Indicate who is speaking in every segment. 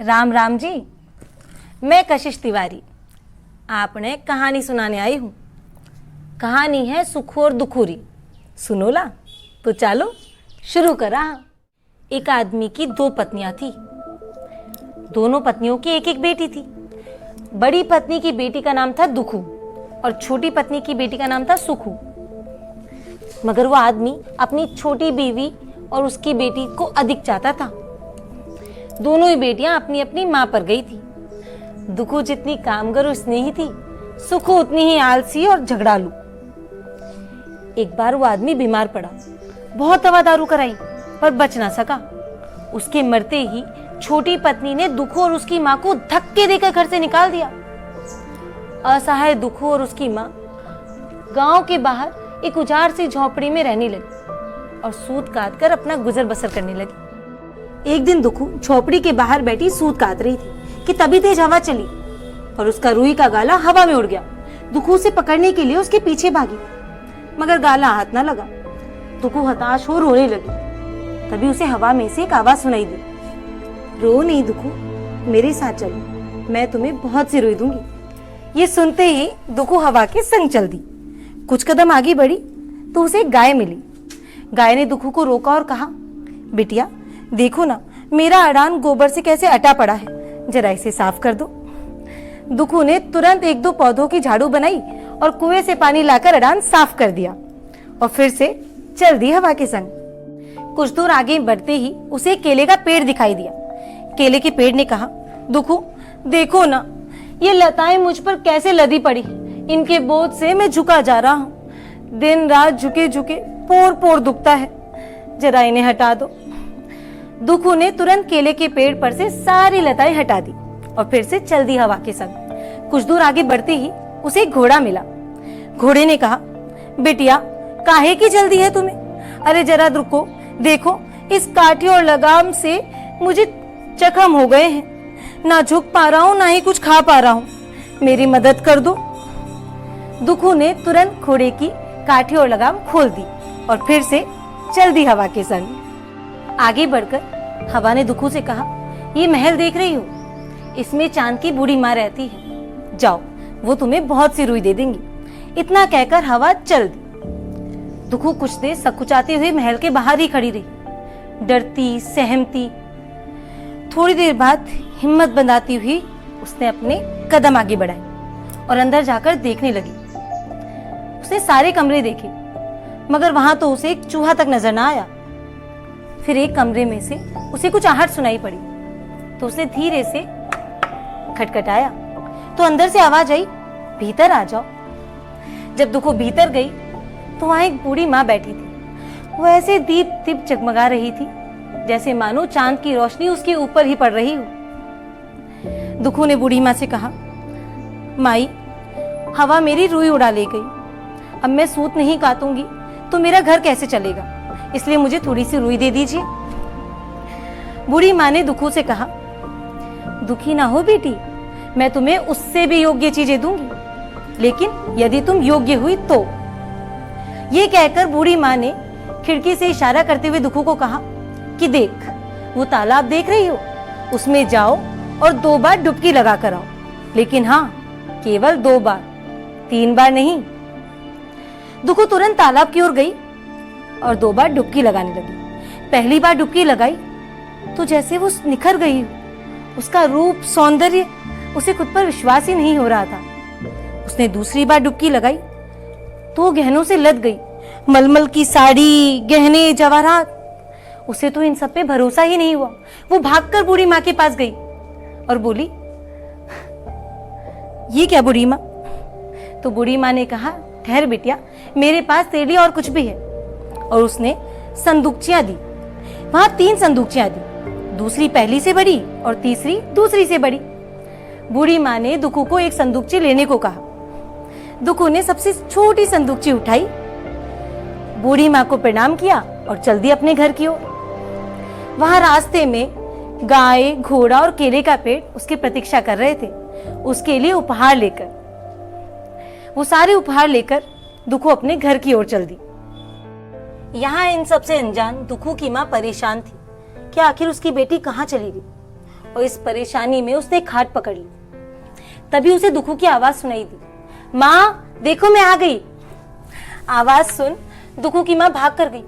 Speaker 1: राम राम जी। मैं कशिश तिवारी आपने कहानी सुनाने आई हूँ। कहानी है सुखू और दुखूरी। सुनोला तो चलो शुरू करा। एक आदमी की 2 पत्नियां थी। दोनों पत्नियों की एक एक बेटी थी। बड़ी पत्नी की बेटी का नाम था दुखू और छोटी पत्नी की बेटी का नाम था सुखू। मगर वो आदमी अपनी छोटी बीवी और उसकी बेटी को अधिक चाहता था। दोनों ही बेटियां अपनी अपनी मां पर गई थी। दुखू जितनी कामगर और स्नेही थी, सुखू उतनी ही आलसी और झगड़ालू। एक बार वो आदमी बीमार पड़ा। बहुत दवा दारू कराई पर बच ना सका। उसके मरते ही छोटी पत्नी ने दुखू और उसकी मां को धक्के देकर घर से निकाल दिया। असहाय दुखू और उसकी मां गांव के बाहर एक उजाड़ सी झोपड़ी में रहने लगी और सूत काट कर अपना गुजर बसर करने लगी। एक दिन दुखू झोपड़ी के बाहर बैठी सूत काट रही थी कि तभी तेज हवा चली और उसका रुई का गाला हवा में उड़ गया। दुखू उसे पकड़ने के लिए उसके पीछे भागी मगर गाला हाथ ना लगा। दुखू हताश हो रोने लगी। तभी उसे हवा में से एक आवाज सुनाई दी, रो नहीं दुखू, मेरे साथ चलो, मैं तुम्हें बहुत सी रुई दूंगी। ये सुनते ही दुखू हवा के संग चल दी। कुछ कदम आगे बढ़ी तो उसे एक गाय मिली। गाय ने दुखू को रोका और कहा, बिटिया देखो ना, मेरा अड़ान गोबर से कैसे अटा पड़ा है, जरा इसे साफ कर दो। दुखू ने तुरंत 1-2 पौधों की झाड़ू बनाई और कुएं से पानी लाकर अड़ान साफ कर दिया और फिर से चल दी हवा के संग। कुछ दूर आगे बढ़ते ही उसे एक केले का पेड़ दिखाई दिया। केले के पेड़ ने कहा, दुखू देखो ना, ये लताएं मुझ पर कैसे लदी पड़ी, इनके बोझ से मैं झुका जा रहा हूँ। दिन रात झुके झुके पोर पोर दुखता है, जरा इन्हें हटा दो। दुखू ने तुरंत केले के पेड़ पर से सारी लताएं हटा दी और फिर से चल दी हवा के संग। कुछ दूर आगे बढ़ते ही उसे एक घोड़ा मिला। घोड़े ने कहा, बिटिया काहे की जल्दी है तुम्हें, अरे जरा रुको, देखो इस काठी और लगाम से मुझे जख्म हो गए हैं, ना झुक पा रहा हूँ ना ही कुछ खा पा रहा हूँ, मेरी मदद कर दो। दुखू ने तुरंत घोड़े की काठी और लगाम खोल दी और फिर से चल दी हवा के संग। आगे बढ़कर हवा ने दुखू से कहा, ये महल देख रही हो, इसमें चांद की बूढ़ी माँ रहती है, जाओ वो तुम्हें बहुत सी रुई दे देंगी। इतना कहकर हवा चल दी। दुखू कुछ देर सकुचाते हुए महल के बाहर ही खड़ी रही, डरती सहमती। थोड़ी देर बाद हिम्मत बंधाती हुई उसने अपने कदम आगे बढ़ाए और अंदर जाकर देखने लगी। उसने सारे कमरे देखे मगर वहां तो उसे एक चूहा तक नजर ना आया। फिर एक कमरे में से उसे कुछ आहट सुनाई पड़ी तो उसने धीरे से खटखटाया तो अंदर से आवाज आई, भीतर आ जाओ। जब दुखू भीतर गई तो वहां एक बूढ़ी माँ बैठी थी। वो ऐसे दीप दीप जगमगा रही थी जैसे मानो चांद की रोशनी उसके ऊपर ही पड़ रही हो। दुखू ने बूढ़ी माँ से कहा, माई हवा मेरी रुई उड़ा ले गई, अब मैं सूत नहीं काटूंगी तो मेरा घर कैसे चलेगा, इसलिए मुझे थोड़ी सी रुई दे दीजिए। बूढ़ी माँ ने दुखू से कहा, दुखी ना हो बेटी, मैं तुम्हें उससे भी योग्य चीजें दूंगी, लेकिन यदि तुम योग्य हुई तो। ये कहकर बूढ़ी माँ ने खिड़की से इशारा करते हुए दुखू को कहा कि देख वो तालाब देख रही हो, उसमें जाओ और 2 बार डुबकी लगा कर आओ, लेकिन हाँ केवल 2 बार, 3 बार नहीं। दुखू तुरंत तालाब की ओर गई और 2 बार डुबकी लगाने लगी। पहली बार डुबकी लगाई तो जैसे वो निखर गई, उसका रूप सौंदर्य, उसे खुद पर विश्वास ही नहीं हो रहा था। उसने दूसरी बार डुबकी लगाई तो गहनों से लद गई, मलमल की साड़ी, गहने, जवाहरात, उसे तो इन सब पे भरोसा ही नहीं हुआ। वो भागकर बूढ़ी माँ के पास गई और बोली, ये क्या बूढ़ी माँ? तो बूढ़ी माँ ने कहा, ठहर बिटिया, मेरे पास तेरे लिए और कुछ भी है। और उसने संदूकचियां दी। वहां 3 संदूकचियां दी, दूसरी पहली से बड़ी और तीसरी दूसरी से बड़ी। बूढ़ी माँ ने दुखू को एक संदूकची लेने को कहा। दुखू ने सबसे छोटी संदूकची उठाई, बूढ़ी माँ को प्रणाम किया और चल दी अपने घर की ओर। वहां रास्ते में गाय, घोड़ा और केले का पेड़ उसकी प्रतीक्षा कर रहे थे, उसके लिए उपहार लेकर। वो सारे उपहार लेकर दुखू अपने घर की ओर चल दी। यहाँ इन सबसे अनजान दुखू की माँ परेशान थी कि आखिर उसकी बेटी कहाँ चली गई। और इस परेशानी में उसने खाट पकड़ ली। तभी उसे दुखू की आवाज सुनाई दी, माँ देखो मैं आ गई। आवाज सुन दुखू की माँ भाग कर गई,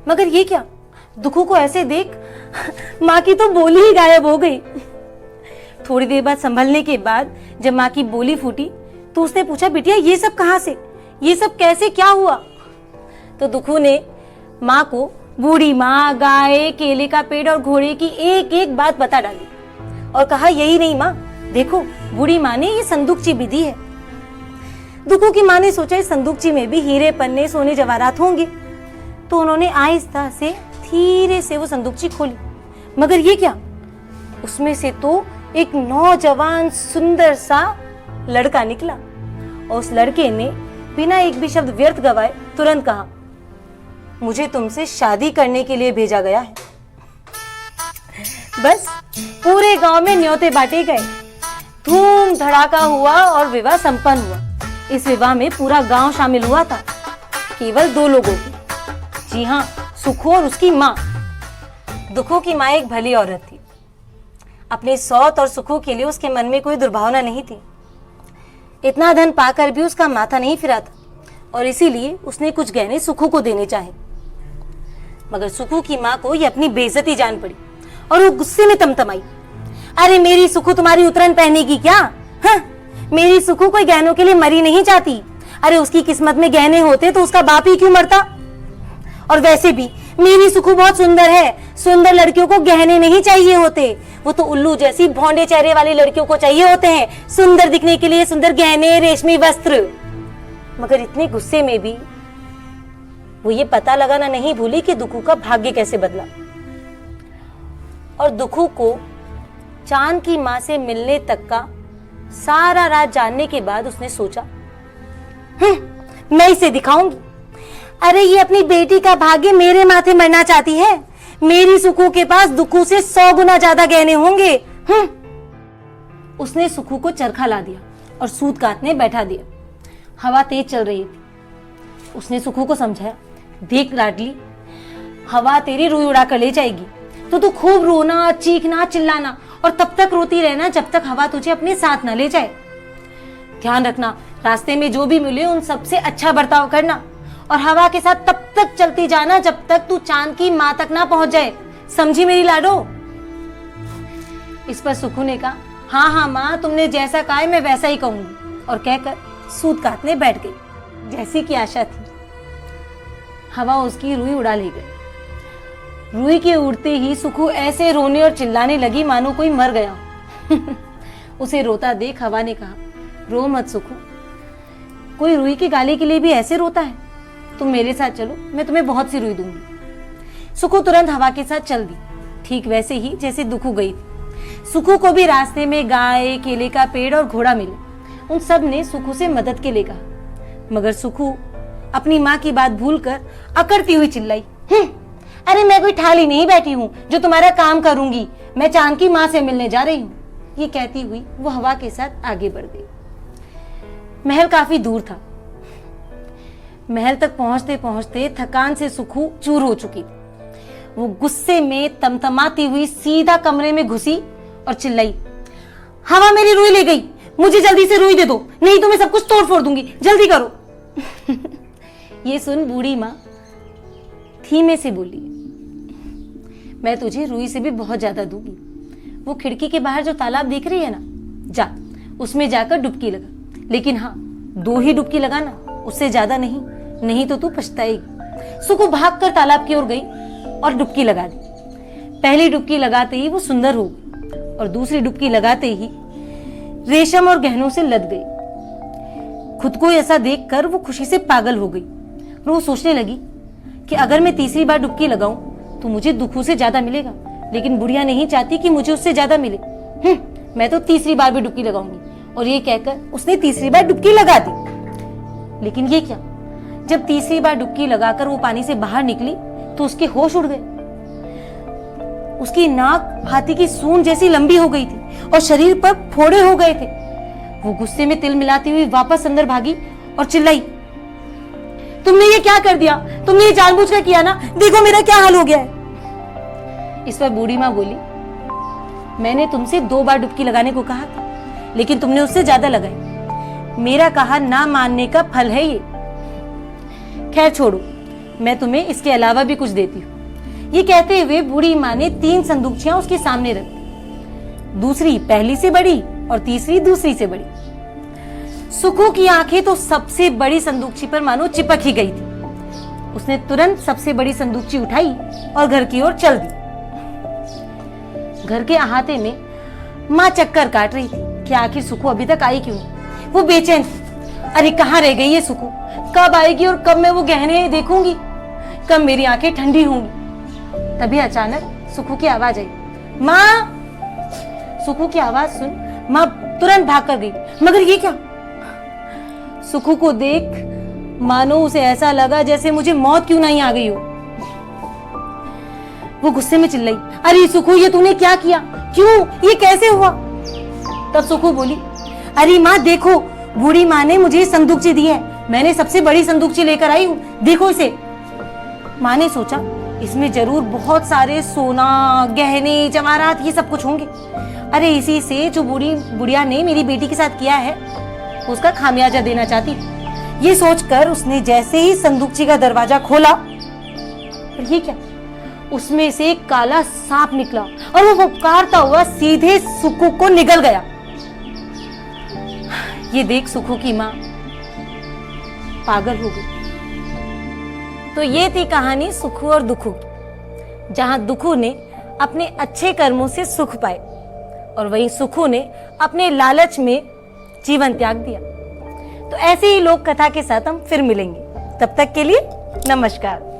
Speaker 1: मगर ये क्या, दुखू को ऐसे देख माँ की तो बोली ही गायब हो गई। थोड़ी देर बाद संभलने के बाद जब माँ की बोली फूटी तो उसने पूछा, बिटिया ये सब कहाँ से, ये सब कैसे, क्या हुआ? तो दुखू ने माँ को बूढ़ी माँ, गाय, केले का पेड़ और घोड़े की एक एक बात बता डाली और कहा, यही नहीं माँ, देखो बूढ़ी माँ ने ये संदूकची भी दी है। दुखू की माँ ने सोचा इस संदूकची में भी हीरे, पन्ने, सोने, जवाहरात होंगे, तो उन्होंने आहिस्ता से धीरे से वो संदूकची खोली, मगर ये क्या, उसमें से तो एक नौजवान सुंदर सा लड़का निकला और उस लड़के ने बिना एक भी शब्द व्यर्थ गवाए तुरंत कहा, मुझे तुमसे शादी करने के लिए भेजा गया है। बस पूरे गांव में न्योते बांटे गए, धूम धड़ाका हुआ और विवाह संपन्न हुआ। इस विवाह में पूरा गांव शामिल हुआ था, केवल 2 लोगों की। जी हाँ, सुखू और उसकी माँ। दुखू की माँ एक भली औरत थी। अपने सौत और सुखू के लिए उसके मन में कोई दुर्भावना नहीं थी। इतना धन पाकर भी उसका माथा नहीं फिरा था और इसीलिए उसने कुछ गहने सुखू को देने चाहे, मगर सुखू की माँ को यह अपनी बेइज्जती जान पड़ी और वो गुस्से में तमतमाई, अरे मेरी सुखू तुम्हारी उतरन पहनेगी क्या? हाँ, मेरी सुखू कोई गहनों के लिए मरी नहीं जाती। अरे उसकी किस्मत में गहने होते तो उसका बाप ही क्यों मरता? और वैसे भी मेरी सुखू बहुत सुंदर है, सुंदर लड़कियों को गहने नहीं चाहिए होते, वो तो उल्लू जैसी भौंडे चेहरे वाली लड़कियों को चाहिए होते हैं सुंदर दिखने के लिए, सुंदर गहने, रेशमी वस्त्र। मगर इतने गुस्से में भी वो ये पता लगाना नहीं भूली कि दुखू का भाग्य कैसे बदला। और दुखू को चांद की मां से मिलने तक का सारा राज जानने के बाद उसने सोचा, मैं इसे दिखाऊंगी। अरे ये अपनी बेटी का भाग्य मेरे माथे मरना चाहती है। मेरी सुखू के पास दुखू से 100 गुना ज्यादा गहने होंगे। उसने सुखू को चरखा ला दिया और सूत काटने बैठा दिया। हवा तेज चल रही थी। उसने सुखू को समझाया, देख लाडली, हवा तेरी रुई उड़ा कर ले जाएगी, तो तू खूब रोना, चीखना, चिल्लाना और तब तक रोती रहना जब तक हवा तुझे अपने साथ न ले जाए। ध्यान रखना, रास्ते में जो भी मिले उन सबसे अच्छा बर्ताव करना और हवा के साथ तब तक चलती जाना जब तक तू चांद की मां तक ना पहुंच जाए। समझी मेरी लाडो? इस पर सुखू ने कहा, हाँ हाँ माँ, तुमने जैसा कहा है मैं वैसा ही कहूंगी, और कहकर सूत काटने बैठ गई। जैसी की आशा थी, हवा उसकी रुई उड़ा ले गई। रुई के उड़ते ही सुखू ऐसे रोने और चिल्लाने लगी मानो कोई मर गया। उसे रोता देख हवा ने कहा, रो मत सुखू, कोई रुई की गाली के लिए भी ऐसे रोता है? तुम मेरे साथ चलो, मैं तुम्हें बहुत सी रुई दूंगी। सुखू तुरंत हवा के साथ चल दी, ठीक वैसे ही जैसे दुखू गई थी। सुखू को भी रास्ते में गाय, केले का पेड़ और घोड़ा मिले। उन सब ने सुखू से मदद के लिए कहा, मगर सुखू अपनी माँ की बात भूलकर अकड़ती हुई चिल्लाई, अरे मैं कोई ठाली नहीं बैठी हूँ जो तुम्हारा काम करूंगी, मैं चांद की माँ से मिलने जा रही हूँ। ये कहती हुई वो हवा के साथ आगे बढ़ गई। महल काफी दूर था। महल तक पहुंचते पहुंचते थकान से सुखू चूर हो चुकी थी। वो गुस्से में तमतमाती हुई सीधा कमरे में घुसी और चिल्लाई, हवा मेरी रुई ले गई, मुझे जल्दी से रुई दे दो, नहीं तो मैं सब कुछ तोड़ फोड़ दूंगी, जल्दी करो। ये सुन बूढ़ी माँ धीमे से बोली, मैं तुझे रुई से भी बहुत ज्यादा दूंगी। वो खिड़की के बाहर जो तालाब देख रही है ना, जा उसमें जाकर डुबकी लगा, लेकिन हाँ 2 ही डुबकी लगाना, उससे ज्यादा नहीं, नहीं तो तू पछताएगी। सुखू भागकर तालाब की ओर गई और डुबकी लगा दी। पहली डुबकी लगाते ही वो सुंदर हो गई और दूसरी डुबकी लगाते ही रेशम और गहनों से लद गई। खुद को ऐसा देखकर वो खुशी से पागल हो गई और वो सोचने लगी कि अगर मैं तीसरी बार डुबकी लगाऊं तो मुझे दुखू से ज्यादा मिलेगा, लेकिन बुढ़िया नहीं चाहती कि मुझे उससे ज्यादा मिले। मैं तो तीसरी बार भी डुबकी लगाऊंगी। और ये कहकर उसने तीसरी बार डुबकी लगा दी। लेकिन ये क्या, जब तीसरी बार डुबकी लगाकर वो पानी से बाहर निकली तो उसके होश उड़ गए। उसकी नाक हाथी की सूंड जैसी लंबी हो गई थी और शरीर पर फोड़े हो गए थे। वो गुस्से में तिल मिलाती हुई वापस अंदर भागी और चिल्लाई, तुमने ये क्या कर दिया? तुमने ये जानबूझकर किया ना? देखो मेरा क्या हाल हो गया है। इस पर बूढ़ी माँ बोली, मैंने तुमसे 2 बार डुबकी लगाने को कहा था, लेकिन तुमने उससे ज्यादा लगाई। मेरा कहा ना मानने का फल है ये। खैर छोड़ो, मैं तुम्हें इसके अलावा भी कुछ देती हूँ। ये कहते हुए बूढ़ी माँ ने 3 संदूकचियां उसके सामने रख दी। दूसरी पहली से बड़ी और तीसरी दूसरी से बड़ी। सुखू की आंखें तो सबसे बड़ी संदूकची पर मानो चिपक ही गई थी। उसने तुरंत सबसे बड़ी संदूकची उठाई और घर की ओर चल दी। घर के अहाते में माँ चक्कर काट रही थी कि आखिर सुखू अभी तक आई क्यों नहीं। वो बेचैन थी। अरे कहाँ रह गई ये सुखू? कब आएगी और कब मैं वो गहने देखूंगी? कब मेरी आंखें ठंडी होंगी? तभी अचानक सुखू की आवाज आई, माँ। सुखू की आवाज सुन माँ तुरंत भाग कर गई। मगर ये क्या? सुखू को देख मानो उसे ऐसा लगा जैसे मुझे मौत क्यों नहीं आ गई हो। वो गुस्से में चिल्लाई, अरे सुखू ये तूने क्या किया? क्यों? ये कैसे हुआ? तब सुखू बोली, अरे माँ देखो, बूढ़ी माँ ने मुझे संदूकची दी है। मैंने सबसे बड़ी संदूकची लेकर आई हूँ, देखो इसे। माँ ने सोचा इसमें जरूर बहुत सारे सोना, गहने, जवाहरात ये सब कुछ होंगे। अरे इसी से जो बुढ़िया ने मेरी बेटी के साथ किया है उसका खामियाजा देना चाहती। ये सोचकर उसने जैसे ही संदूकची का दरवाजा खोला, ये क्या, उसमें से एक काला सांप निकला और वो फुफकारता हुआ सीधे सुखू को निगल गया। ये देख सुखू की मां पागल हो गई। तो ये थी कहानी सुखू और दुखू, जहां दुखू ने अपने अच्छे कर्मों से सुख पाए और वहीं सुखू ने अपने लालच में जीवन त्याग दिया। तो ऐसे ही लोक कथा के साथ हम फिर मिलेंगे। तब तक के लिए नमस्कार।